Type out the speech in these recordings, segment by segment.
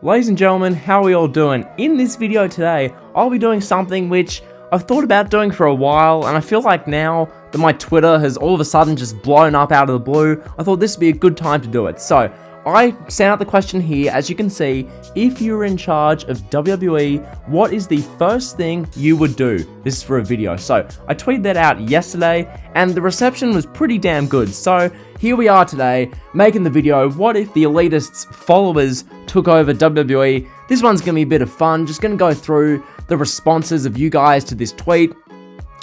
Ladies and gentlemen, how are we all doing? In this video today, I'll be doing something which I've thought about doing for a while, and I feel like now that my Twitter has all of a sudden just blown up out of the blue, I thought this would be a good time to do it. So, I sent out the question here, as you can see, if you were in charge of WWE, what is the first thing you would do? This is for a video. So, I tweeted that out yesterday, and the reception was pretty damn good. So, here we are today, making the video, what if the Elitist's followers took over WWE? This one's going to be a bit of fun, just going to go through the responses of you guys to this tweet,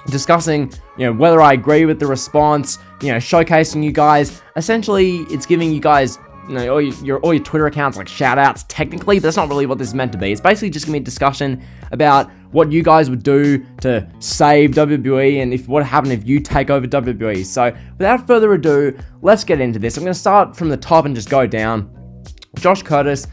discussing, whether I agree with the response, showcasing you guys. Essentially, it's giving you guys all your Twitter accounts like shout outs technically, but that's not really what this is meant to be. It's basically just gonna be a discussion about what you guys would do to save WWE and what would happen if you take over WWE. So without further ado, let's get into this. I'm gonna start from the top and just go down. Josh Curtis,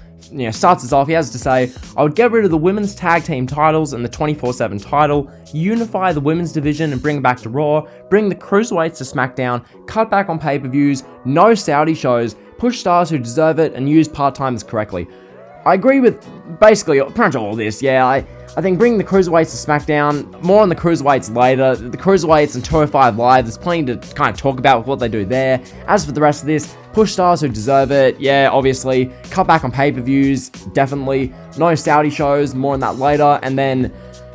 starts us off. He has to say, I would get rid of the women's tag team titles and the 24/7 title, unify the women's division and bring it back to Raw, bring the cruiserweights to SmackDown, cut back on pay-per-views, no Saudi shows, push stars who deserve it, and use part-timers correctly. I agree with basically pretty much all of this. Yeah, I think bring the cruiserweights to SmackDown, more on the cruiserweights later. The cruiserweights and 205 Live, there's plenty to kind of talk about with what they do there. As for the rest of this, push stars who deserve it, yeah, obviously. Cut back on pay-per-views, definitely. No Saudi shows, more on that later. And then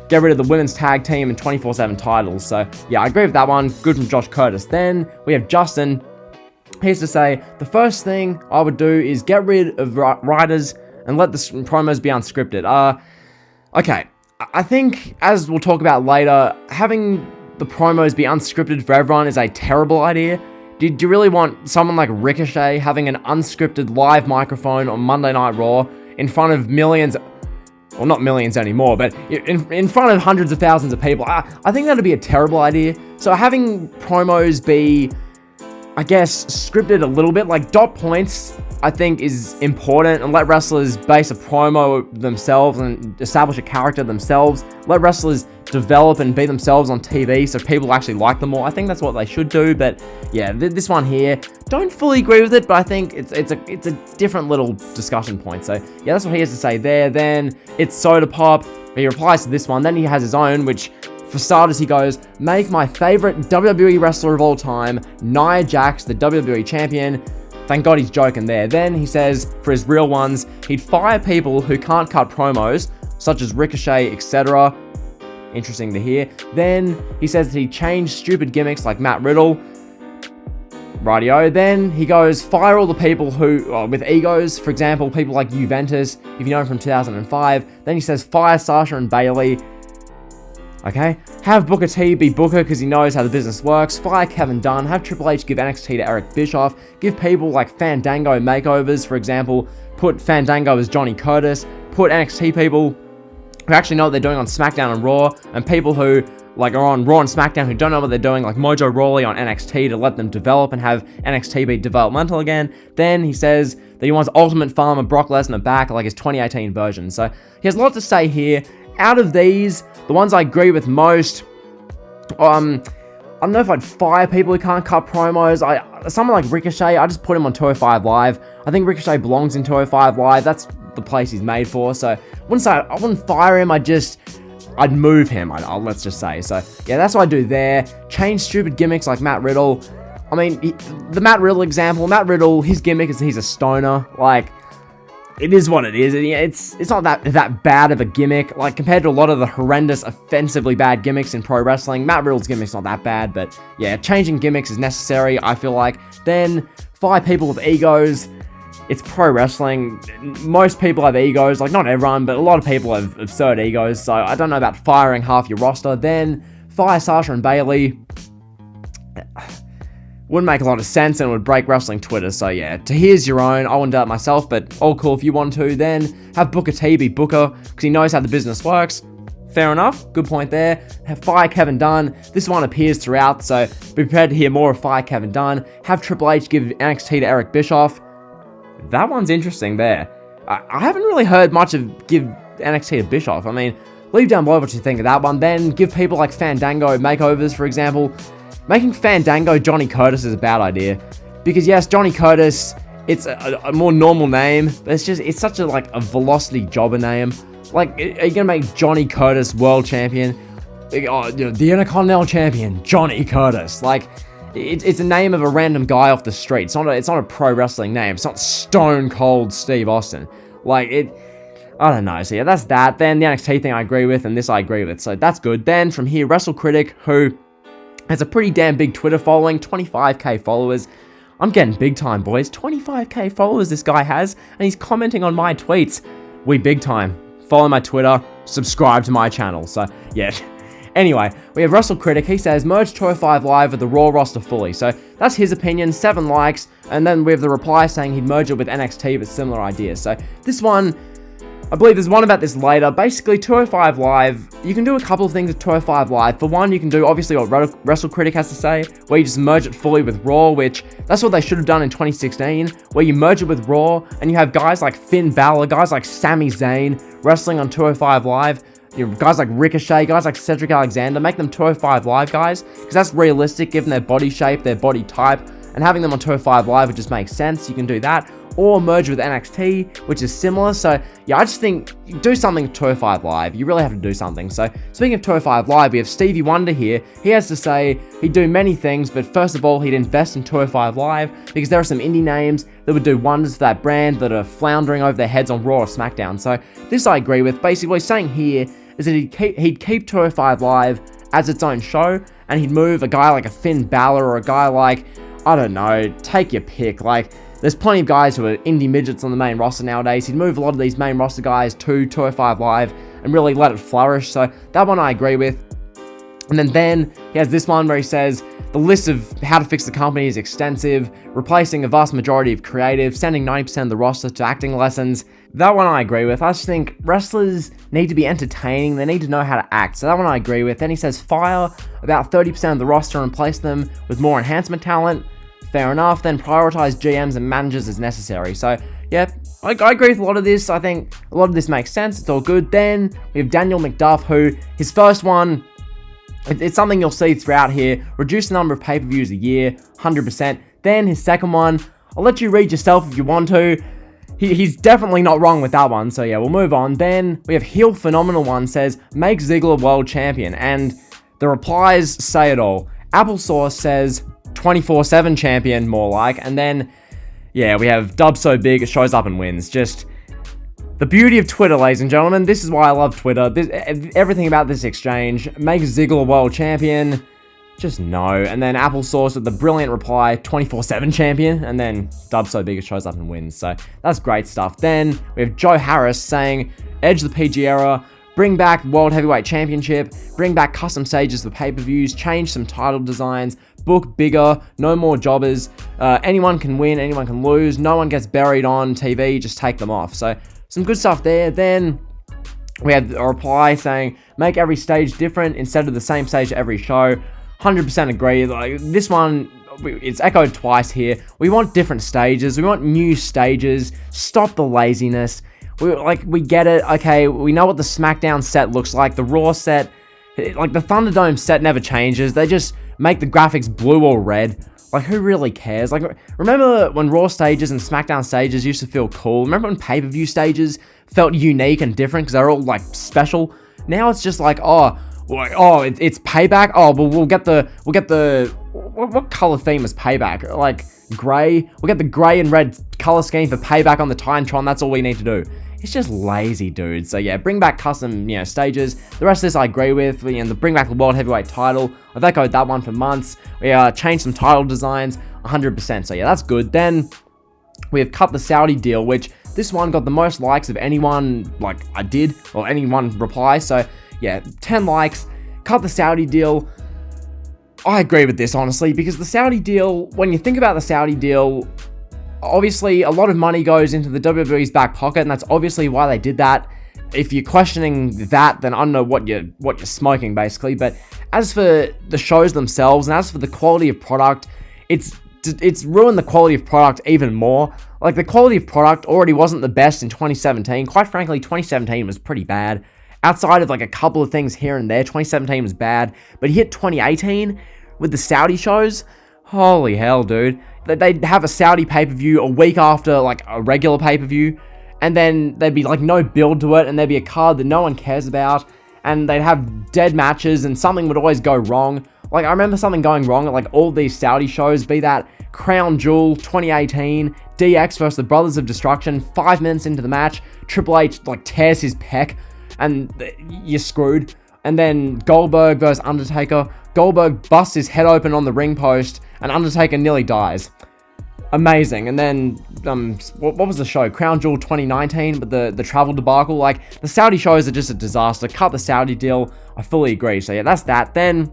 get rid of the women's tag team and 24/7 titles. So, yeah, I agree with that one. Good from Josh Curtis. Then we have Justin. Here's to say, the first thing I would do is get rid of writers and let the promos be unscripted. Okay, I think, as we'll talk about later, having the promos be unscripted for everyone is a terrible idea. Do you really want someone like Ricochet having an unscripted live microphone on Monday Night Raw in front of millions, well, not millions anymore, but in front of hundreds of thousands of people? I think that'd be a terrible idea. So having promos be, I guess, scripted a little bit, like dot points, I think is important, and let wrestlers base a promo themselves and establish a character themselves. Let wrestlers develop and be themselves on TV so people actually like them more. I think that's what they should do, but yeah, this one here, don't fully agree with it, but I think it's a different little discussion point. So yeah, that's what he has to say there. Then it's Sodapop. He replies to this one. Then he has his own, which, for starters, he goes, make my favorite WWE wrestler of all time, Nia Jax, the WWE champion. Thank God he's joking there. Then he says, for his real ones, he'd fire people who can't cut promos, such as Ricochet, etc. Interesting to hear. Then he says that he'd change stupid gimmicks like Matt Riddle. Rightio. Then he goes, fire all the people who, with egos, for example, people like Juventus, if you know him from 2005. Then he says, fire Sasha and Bayley. Okay, have Booker T be Booker because he knows how the business works. Fire Kevin Dunn. Have Triple H give NXT to Eric Bischoff. Give people like Fandango makeovers, for example. Put Fandango as Johnny Curtis. Put NXT people who actually know what they're doing on SmackDown and Raw, and people who are on Raw and SmackDown who don't know what they're doing, like Mojo Rawley on NXT, to let them develop and have NXT be developmental again. Then he says that he wants Ultimate Farmer Brock Lesnar back, like his 2018 version. So he has a lot to say here. Out of these, the ones I agree with most, I don't know if I'd fire people who can't cut promos. Someone like Ricochet, I just put him on 205 Live. I think Ricochet belongs in 205 Live. That's the place he's made for. So I wouldn't fire him. I'd move him. Let's just say. So yeah, that's what I do there. Change stupid gimmicks like Matt Riddle. I mean, the Matt Riddle example. Matt Riddle, his gimmick is he's a stoner. Like, it is what it is. It's not that bad of a gimmick. Like, compared to a lot of the horrendous, offensively bad gimmicks in pro wrestling, Matt Riddle's gimmick's not that bad. But yeah, changing gimmicks is necessary, I feel like. Then, fire people with egos. It's pro wrestling. Most people have egos. Like, not everyone, but a lot of people have absurd egos. So I don't know about firing half your roster. Then, fire Sasha and Bayley. Wouldn't make a lot of sense and would break wrestling Twitter. So yeah, to here's your own. I wouldn't do it myself, but all cool if you want to. Then have Booker T be Booker because he knows how the business works. Fair enough. Good point there. Have fire Kevin Dunn. This one appears throughout, so be prepared to hear more of fire Kevin Dunn. Have Triple H give NXT to Eric Bischoff. That one's interesting there. I haven't really heard much of give NXT to Bischoff. I mean, leave down below what you think of that one. Then give people like Fandango makeovers, for example. Making Fandango Johnny Curtis is a bad idea. Because yes, Johnny Curtis it's a more normal name, but it's such a like a velocity jobber name. Like, are you gonna make Johnny Curtis world champion? Oh, the Intercontinental champion, Johnny Curtis. Like, it's a name of a random guy off the street. It's not a pro wrestling name. It's not Stone Cold Steve Austin. Like, I don't know. So yeah, that's that. Then the NXT thing I agree with, and this I agree with. So that's good. Then from here, Wrestle Critic, who has a pretty damn big Twitter following, 25k followers. I'm getting big time, boys. 25k followers this guy has, and he's commenting on my tweets. We big time. Follow my Twitter, subscribe to my channel. So yeah. Anyway, we have Wrestle Critic. He says, merge 205 Live with the Raw roster fully. So that's his opinion, 7 likes. And then we have the reply saying he'd merge it with NXT, but similar ideas. So this one, I believe there's one about this later. Basically, 205 Live, you can do a couple of things with 205 Live. For one, you can do obviously what Wrestle Critic has to say, where you just merge it fully with Raw, which that's what they should have done in 2016, where you merge it with Raw, and you have guys like Finn Balor, guys like Sami Zayn wrestling on 205 Live. You know, guys like Ricochet, guys like Cedric Alexander, make them 205 Live guys, because that's realistic given their body shape, their body type, and having them on 205 Live would just make sense. You can do that, or merge with NXT, which is similar. So yeah, I just think do something with 205 Live. You really have to do something. So speaking of 205 Live, we have Stevie Wonder here. He has to say he'd do many things, but first of all, he'd invest in 205 Live, because there are some indie names that would do wonders for that brand that are floundering over their heads on Raw or SmackDown. So this I agree with. Basically, what he's saying here is that he'd keep 205 Live as its own show, and he'd move a guy like a Finn Balor or a guy like, I don't know, take your pick. Like, there's plenty of guys who are indie midgets on the main roster nowadays. He'd move a lot of these main roster guys to 205 Live and really let it flourish. So that one I agree with. And then he has this one where he says, the list of how to fix the company is extensive, replacing a vast majority of creative, sending 90% of the roster to acting lessons. That one I agree with. I just think wrestlers need to be entertaining. They need to know how to act. So that one I agree with. Then he says fire about 30% of the roster and replace them with more enhancement talent. Fair enough. Then prioritize GMs and managers as necessary. So yeah, I agree with a lot of this. I think a lot of this makes sense. It's all good. Then we have Daniel McDuff, who his first one, it's something you'll see throughout here. Reduce the number of pay-per-views a year, 100%. Then his second one, I'll let you read yourself if you want to. He's definitely not wrong with that one. So yeah, we'll move on. Then we have Heel Phenomenal One says, make Ziggler world champion. And the replies say it all. Applesauce says 24/7 champion, more like. And then, yeah, we have Dub So Big, it shows up and wins. Just the beauty of Twitter, ladies and gentlemen. This is why I love Twitter. Everything about this exchange. Make Ziggler world champion. Just no. And then Applesauce with the brilliant reply, 24/7 champion. And then Dub So Big, it shows up and wins. So that's great stuff. Then we have Joe Harris saying, edge the PG era, bring back World Heavyweight Championship, bring back custom stages for pay-per-views, change some title designs, book bigger, no more jobbers. Anyone can win, anyone can lose. No one gets buried on TV, just take them off. So some good stuff there. Then we have a reply saying, make every stage different instead of the same stage every show. 100% agree. Like this one, it's echoed twice here. We want different stages. We want new stages. Stop the laziness. We get it. Okay, we know what the SmackDown set looks like. The Raw set, like the Thunderdome set never changes. They just make the graphics blue or red. Like, who really cares? Like, remember when Raw stages and SmackDown stages used to feel cool? Remember when pay-per-view stages felt unique and different because they're all like special? Now it's just like, it's Payback. Oh, but we'll get the what color theme is Payback? Like gray. We'll get the gray and red color scheme for Payback on the Titantron. That's all we need to do. It's just lazy, dude. So yeah, bring back custom, stages. The rest of this I agree with. Bring back the World Heavyweight title. I've echoed that one for months. We changed some title designs, 100%. So yeah, that's good. Then we have cut the Saudi deal, which this one got the most likes of anyone like I did, or anyone reply. So yeah, 10 likes. Cut the Saudi deal. I agree with this, honestly, because the Saudi deal, when you think about the Saudi deal, obviously a lot of money goes into the WWE's back pocket, and that's obviously why they did that. If you're questioning that, then I don't know what you're smoking, basically. But as for the shows themselves, and as for the quality of product, it's ruined the quality of product even more. Like, the quality of product already wasn't the best in 2017. Quite frankly, 2017 was pretty bad. Outside of like a couple of things here and there, 2017 was bad. But you hit 2018 with the Saudi shows. Holy hell, dude. they'd have a Saudi pay-per-view a week after, like, a regular pay-per-view, and then there'd be, like, no build to it, and there'd be a card that no one cares about, and they'd have dead matches, and something would always go wrong. Like, I remember something going wrong at, like, all these Saudi shows, be that Crown Jewel 2018, DX versus the Brothers of Destruction, 5 minutes into the match, Triple H, like, tears his pec, and you're screwed. And then Goldberg versus Undertaker, Goldberg busts his head open on the ring post, and Undertaker nearly dies. Amazing. And then, what was the show? Crown Jewel 2019, but the travel debacle. Like, the Saudi shows are just a disaster. Cut the Saudi deal. I fully agree. So yeah, that's that. Then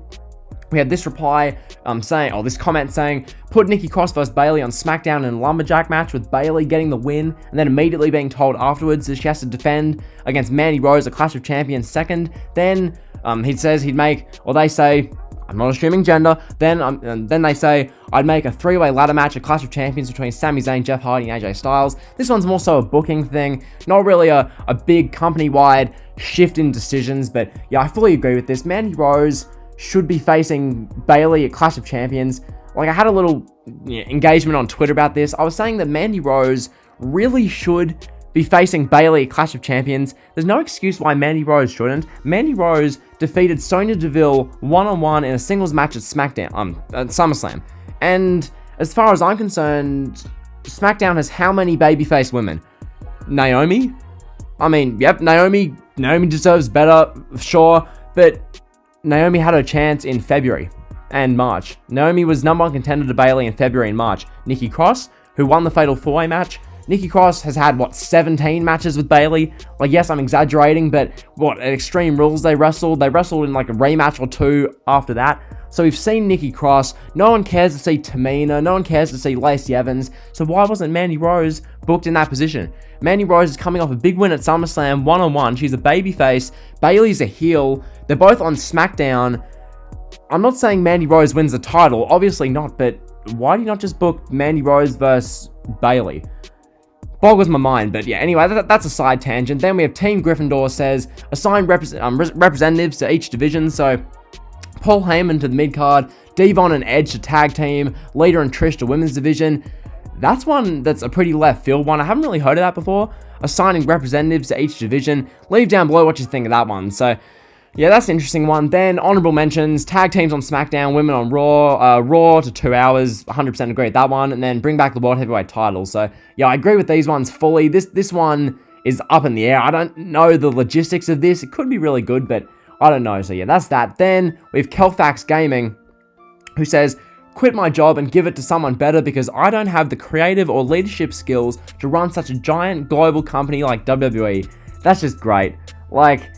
we had this reply this comment saying, put Nikki Cross versus Bayley on SmackDown in a lumberjack match with Bayley getting the win, and then immediately being told afterwards that she has to defend against Mandy Rose at Clash of Champions second. Then they say, I'm not assuming gender. Then they say, I'd make a 3-way ladder match at Clash of Champions between Sami Zayn, Jeff Hardy, and AJ Styles. This one's more so a booking thing, not really a big company-wide shift in decisions, but yeah, I fully agree with this. Mandy Rose should be facing Bayley at Clash of Champions. Like, I had a little engagement on Twitter about this. I was saying that Mandy Rose really should be facing Bayley at Clash of Champions. There's no excuse why Mandy Rose shouldn't. Mandy Rose defeated Sonya Deville one-on-one in a singles match at SmackDown, at SummerSlam. And as far as I'm concerned, SmackDown has how many babyface women? Naomi? I mean, yep, Naomi deserves better, sure, but Naomi had her chance in February and March. Naomi was number 1 contender to Bayley in February and March. Nikki Cross, who won the Fatal 4-Way match. Nikki Cross has had, 17 matches with Bayley? Like, yes, I'm exaggerating, but at Extreme Rules they wrestled? They wrestled in, like, a rematch or 2 after that. So we've seen Nikki Cross. No one cares to see Tamina. No one cares to see Lacey Evans. So why wasn't Mandy Rose booked in that position? Mandy Rose is coming off a big win at SummerSlam, one-on-one. She's a babyface. Bayley's a heel. They're both on SmackDown. I'm not saying Mandy Rose wins the title. Obviously not, but why do you not just book Mandy Rose versus Bayley? Boggles my mind, but yeah, anyway, that's a side tangent. Then we have Team Gryffindor says, assign representatives to each division. So Paul Heyman to the mid-card, Devon and Edge to tag team, Lita and Trish to women's division. That's one that's a pretty left field one. I haven't really heard of that before. Assigning representatives to each division. Leave down below what you think of that one. So yeah, that's an interesting one. Then honorable mentions, tag teams on SmackDown, women on Raw, Raw to 2 hours, 100% agree with that one, and then bring back the World Heavyweight title. So yeah, I agree with these ones fully. This one is up in the air. I don't know the logistics of this. It could be really good, but I don't know. So yeah, that's that. Then we have kelfactsgaming, who says, quit my job and give it to someone better because I don't have the creative or leadership skills to run such a giant global company like WWE. That's just great. Like,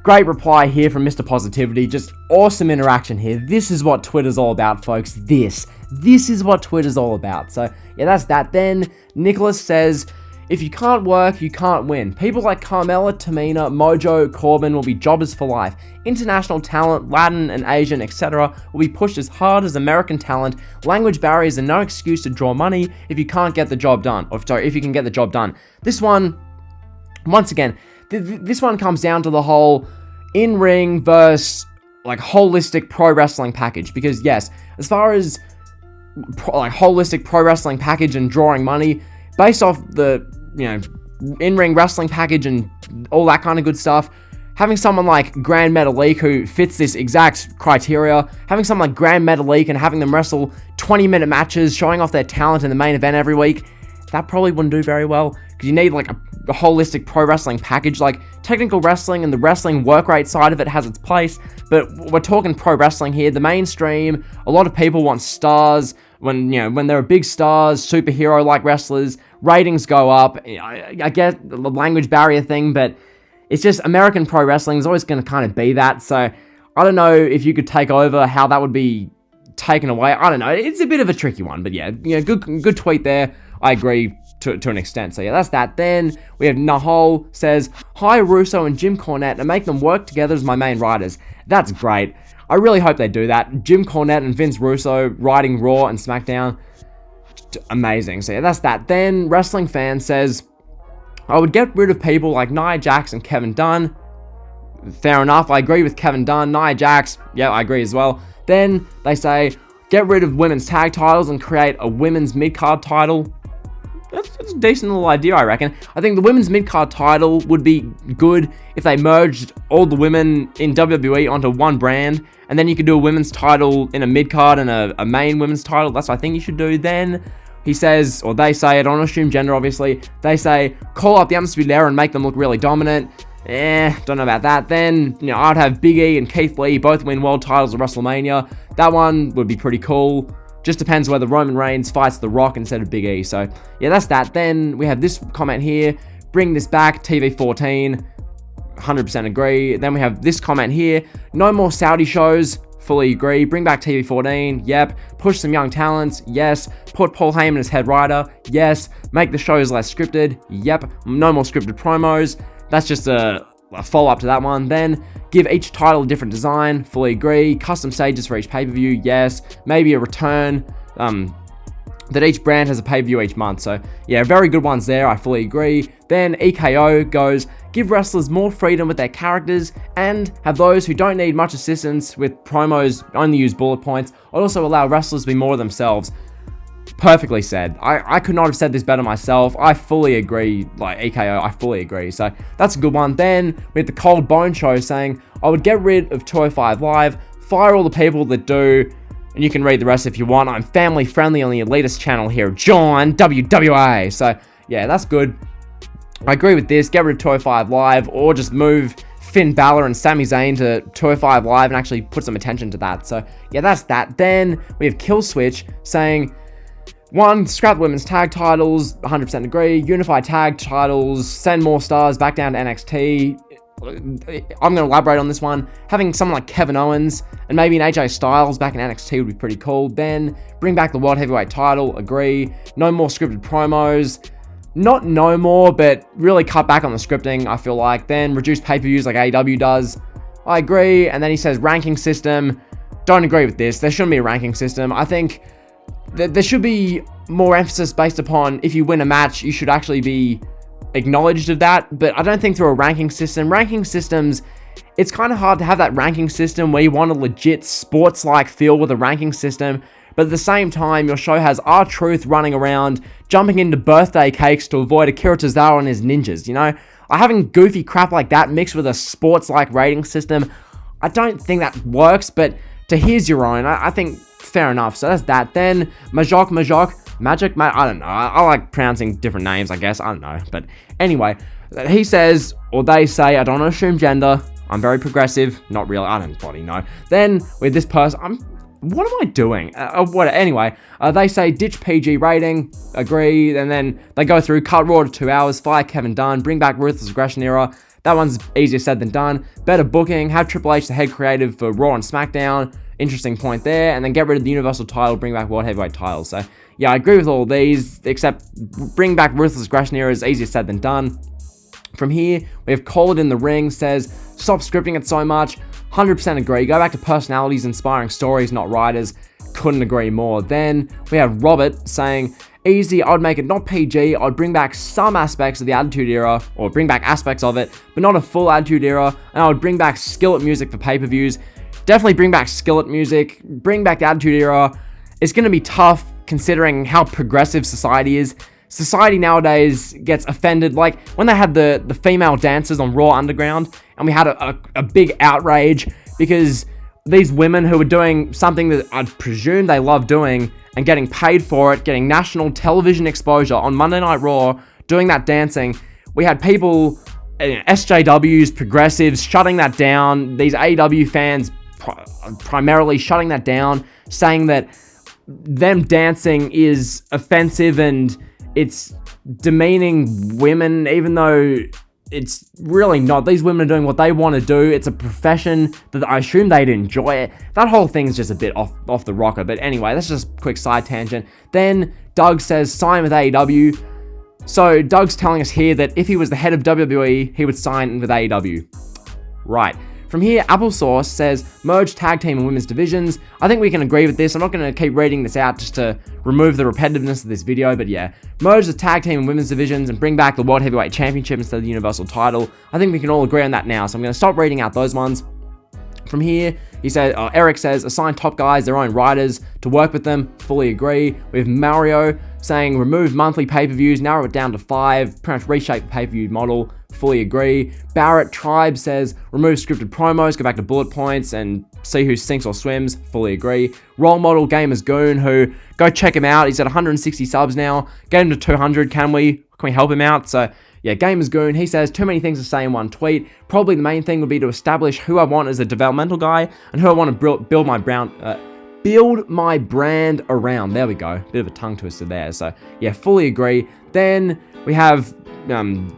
great reply here from Mr. Positivity. Just awesome interaction here. This is what Twitter's all about, folks. This is what Twitter's all about. So yeah, that's that. Then Nicholas says, if you can't work, you can't win. People like Carmella, Tamina, Mojo, Corbin will be jobbers for life. International talent, Latin and Asian, etc. will be pushed as hard as American talent. Language barriers are no excuse to draw money if you can't get the job done. If you can get the job done. This one, once again, this one comes down to the whole in-ring versus like holistic pro wrestling package. Because yes, as far as holistic pro wrestling package and drawing money, based off the in-ring wrestling package and all that kind of good stuff, having someone like Grand Metalik who fits this exact criteria, having someone like Grand Metalik and having them wrestle 20-minute matches, showing off their talent in the main event every week, that probably wouldn't do very well, because you need like a holistic pro wrestling package. Like, technical wrestling and the wrestling work rate side of it has its place, but we're talking pro wrestling here. The mainstream, a lot of people want stars. When there are big stars, superhero-like wrestlers, ratings go up. I get the language barrier thing, but it's just American pro wrestling is always going to kind of be that. So I don't know if you could take over, how that would be taken away. I don't know. It's a bit of a tricky one, but yeah, good tweet there. I agree to an extent. So yeah, that's that. Then we have Nahol says, hire Russo and Jim Cornette and make them work together as my main writers. That's great. I really hope they do that. Jim Cornette and Vince Russo writing Raw and SmackDown. Amazing. So yeah, that's that. Then Wrestling Fan says, I would get rid of people like Nia Jax and Kevin Dunn. Fair enough. I agree with Kevin Dunn. Nia Jax, yeah, I agree as well. Then they say, Get rid of women's tag titles and create a women's mid-card title. That's a decent little idea, I reckon. I think the women's mid-card title would be good if they merged all the women in WWE onto one brand, and then you could do a women's title in a mid-card and a main women's title. That's what I think you should do. Then he says, or they say, I don't assume gender, obviously, they say, call up the Undisputed Era and make them look really dominant. Don't know about that. Then, I'd have Big E and Keith Lee both win world titles at WrestleMania. That one would be pretty cool. Just depends whether Roman Reigns fights The Rock instead of Big E. So, yeah, that's that. Then we have this comment here. Bring this back, TV 14. 100% agree. Then we have this comment here. No more Saudi shows. Fully agree. Bring back TV 14. Yep. Push some young talents. Yes. Put Paul Heyman as head writer. Yes. Make the shows less scripted. Yep. No more scripted promos. That's just a follow-up to that one. Then give each title a different design. Fully agree. Custom stages for each pay-per-view. Yes. Maybe a return. That each brand has a pay-per-view each month. So, yeah, very good ones there. I fully agree. Then EKO goes, give wrestlers more freedom with their characters and have those who don't need much assistance with promos only use bullet points. Also allow wrestlers to be more themselves. Perfectly said. I could not have said this better myself. I fully agree. Like, EKO, I fully agree. So, that's a good one. Then, we have the Cold Bone Show saying, I would get rid of 205 Live, fire all the people that do. And you can read the rest if you want. I'm family friendly on the Elitist channel here. John, WWA. So, yeah, that's good. I agree with this. Get rid of 205 Live or just move Finn Balor and Sami Zayn to 205 Live and actually put some attention to that. So, yeah, that's that. Then we have Kill Switch saying, 1, scrap women's tag titles. 100% agree. Unify tag titles. Send more stars back down to NXT. I'm going to elaborate on this one. Having someone like Kevin Owens and maybe an AJ Styles back in NXT would be pretty cool. Then bring back the World Heavyweight title. Agree. No more scripted promos. Not no more, but really cut back on the scripting, I feel like. Then reduce pay-per-views like AEW does. I agree. And then he says ranking system. Don't agree with this. There shouldn't be a ranking system. I think that there should be more emphasis based upon if you win a match, you should actually be acknowledged of that, but I don't think through a ranking system. Ranking systems, it's kind of hard to have that ranking system where you want a legit sports-like feel with a ranking system, but at the same time, your show has R-Truth running around, jumping into birthday cakes to avoid Akira Tozawa and his ninjas, Having goofy crap like that mixed with a sports-like rating system, I don't think that works, but to here's your own, I think fair enough. So that's that. Then Magic, I don't know. I like pronouncing different names, I guess. I don't know. But anyway, he says, or they say, I don't assume gender. I'm very progressive. Not really. I don't bloody know. Then with this person, what am I doing? Anyway, they say ditch PG rating. Agree. And then they go through, cut Raw to 2 hours, fire Kevin Dunn, bring back Ruthless Aggression Era. That one's easier said than done. Better booking. Have Triple H the head creative for Raw and SmackDown. Interesting point there. And then get rid of the Universal title, bring back World Heavyweight title. So, yeah, I agree with all these, except bring back Ruthless Aggression Era is easier said than done. From here, we have Call It in the Ring says, stop scripting it so much. 100% agree. Go back to personalities, inspiring stories, not writers. Couldn't agree more. Then we have Robert saying, easy, I'd make it not PG. I'd bring back some aspects of the Attitude Era, or bring back aspects of it, but not a full Attitude Era. And I would bring back skillet music for pay-per-views. Definitely bring back skillet music. Bring back the Attitude Era. It's going to be tough considering how progressive society is. Society nowadays gets offended, like when they had the female dancers on Raw Underground, and we had a big outrage because these women who were doing something that I presume they love doing and getting paid for it, getting national television exposure on Monday Night Raw, doing that dancing. We had people, SJWs, progressives, shutting that down. These AEW fans primarily shutting that down, saying that them dancing is offensive and it's demeaning women, even though it's really not. These women are doing what they want to do. It's a profession that I assume they'd enjoy it. That whole thing's just a bit off the rocker. But anyway, that's just a quick side tangent. Then Doug says sign with AEW. So Doug's telling us here that if he was the head of WWE, he would sign with AEW. Right. From here, Applesauce says, merge tag team and women's divisions. I think we can agree with this. I'm not going to keep reading this out just to remove the repetitiveness of this video, but yeah. Merge the tag team and women's divisions and bring back the World Heavyweight Championship instead of the Universal title. I think we can all agree on that now, so I'm going to stop reading out those ones. From here, he said, Eric says, assign top guys their own writers to work with them. Fully agree. We have Mario saying, remove monthly pay-per-views, narrow it down to 5, pretty much reshape the pay-per-view model. Fully agree. Barrett Tribe says, remove scripted promos, go back to bullet points, and see who sinks or swims. Fully agree. Role model Gamers Goon, who, go check him out. He's at 160 subs now. Get him to 200, can we? Can we help him out? So, yeah, Gamers Goon, he says, too many things to say in one tweet. Probably the main thing would be to establish who I want as a developmental guy and who I want to build my brand around. There we go. Bit of a tongue twister there. So, yeah, fully agree. Then we have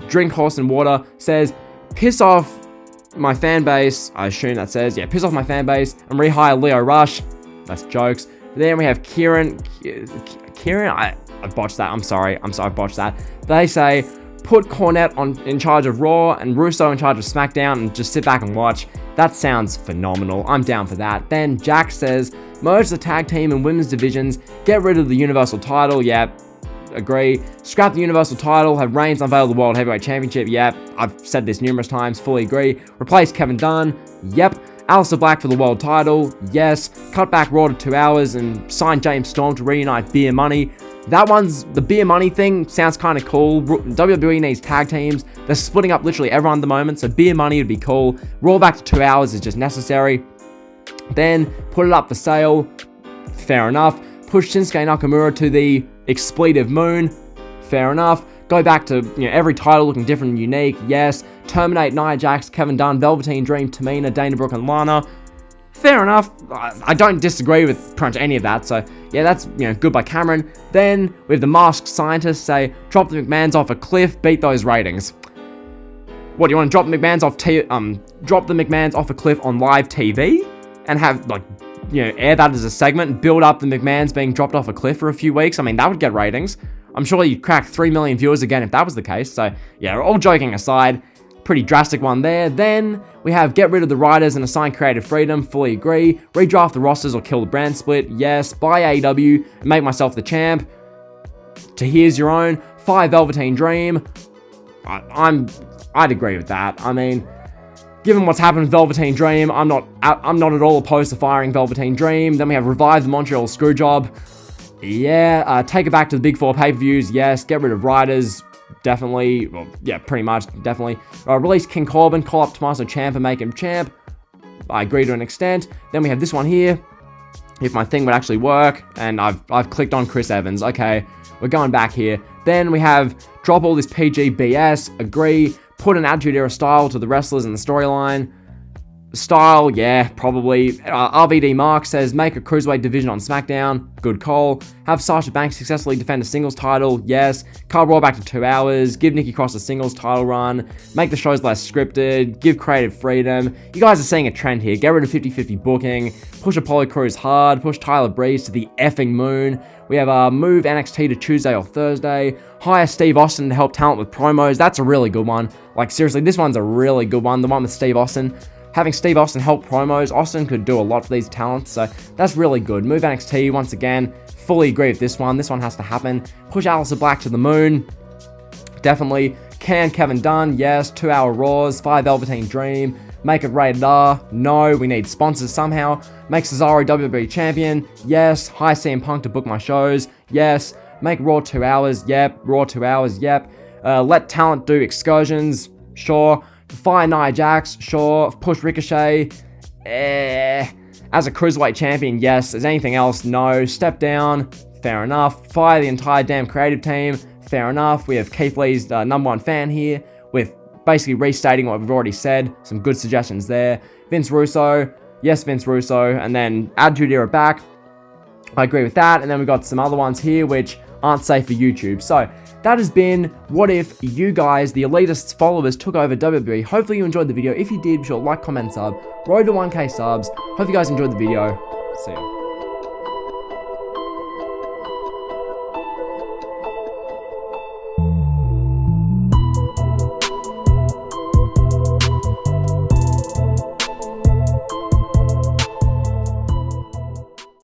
Drink Horse and Water says, piss off my fan base. I assume that says, yeah, piss off my fan base and rehire Leo Rush. That's jokes. Then we have Kieran, I botched that. I'm sorry, I botched that. They say, put Cornette in charge of Raw and Russo in charge of SmackDown and just sit back and watch. That sounds phenomenal. I'm down for that. Then Jack says, merge the tag team and women's divisions, get rid of the Universal title. Yep, agree. Scrap the Universal title, have Reigns unveil the World Heavyweight Championship. Yep, I've said this numerous times. Fully agree. Replace Kevin Dunn. Yep. Aleister Black for the world title. Yes. Cut back Raw to 2 hours and sign James Storm to reunite Beer Money. The Beer Money thing sounds kind of cool. WWE needs tag teams. They're splitting up literally everyone at the moment, so Beer Money would be cool. Raw back to 2 hours is just necessary. Then put it up for sale. Fair enough. Push Shinsuke Nakamura to the expletive moon. Fair enough. Go back to every title looking different and unique. Yes. Terminate Nia Jax, Kevin Dunn, Velveteen Dream, Tamina, Dana Brooke, and Lana. Fair enough. I don't disagree with pretty much any of that. So yeah, that's good by Cameron. Then we have the Masked Scientists say, drop the McMahons off a cliff, beat those ratings. What, do you want to drop the McMahons off a cliff on live TV and have air that as a segment, build up the McMahons being dropped off a cliff for a few weeks? I mean, that would get ratings. I'm sure you'd crack 3 million viewers again if that was the case. So yeah, all joking aside, pretty drastic one there. Then we have get rid of the writers and assign creative freedom. Fully agree. Redraft the rosters or kill the brand split. Yes. Buy AEW and make myself the champ. To here's your own. Fire Velveteen Dream. I'd agree with that. I mean, given what's happened with Velveteen Dream, I'm not at all opposed to firing Velveteen Dream. Then we have revive the Montreal Screwjob. Yeah. Take it back to the Big Four pay-per-views. Yes. Get rid of writers. Definitely. Well, yeah, pretty much. Definitely. Release King Corbin, call up Tommaso Ciampa, make him champ. I agree to an extent. Then we have this one here. If my thing would actually work, and I've clicked on Chris Evans. Okay, we're going back here. Then we have drop all this PG BS. Agree. Put an Attitude Era style to the wrestlers in the storyline. Style, yeah, probably. RVD Mark says, make a cruiserweight division on SmackDown. Good call. Have Sasha Banks successfully defend a singles title. Yes. Cut Raw back to 2 hours. Give Nikki Cross a singles title run. Make the shows less scripted. Give creative freedom. You guys are seeing a trend here. Get rid of 50-50 booking. Push Apollo Crews hard. Push Tyler Breeze to the effing moon. We have move NXT to Tuesday or Thursday. Hire Steve Austin to help talent with promos. That's a really good one. Like, seriously, this one's a really good one. The one with Steve Austin. Having Steve Austin help promos, Austin could do a lot for these talents, so that's really good. Move NXT, once again, fully agree with this one. This one has to happen. Push Aleister Black to the moon, definitely. Can Kevin Dunn, yes. 2 hour Raws, 5 Velveteen Dream. Make it rated R, no. We need sponsors somehow. Make Cesaro WWE Champion, yes. Hire CM Punk to book my shows, yes. Make Raw 2 hours, yep. Raw 2 hours, yep. Let talent do excursions, sure. Fire Nia Jax, sure. Push Ricochet, as a cruiserweight champion, yes. As anything else, no. Step down, fair enough. Fire the entire damn creative team, fair enough. We have Keith Lee's #1 fan here, with basically restating what we've already said. Some good suggestions there. Vince Russo, yes, Vince Russo. And then Attitude Era back, I agree with that. And then we've got some other ones here which aren't safe for YouTube. So that has been what if you guys, the Elitists followers, took over WWE. Hopefully you enjoyed the video. If you did, be sure to like, comment, sub. Road to 1K subs. Hope you guys enjoyed the video. See ya.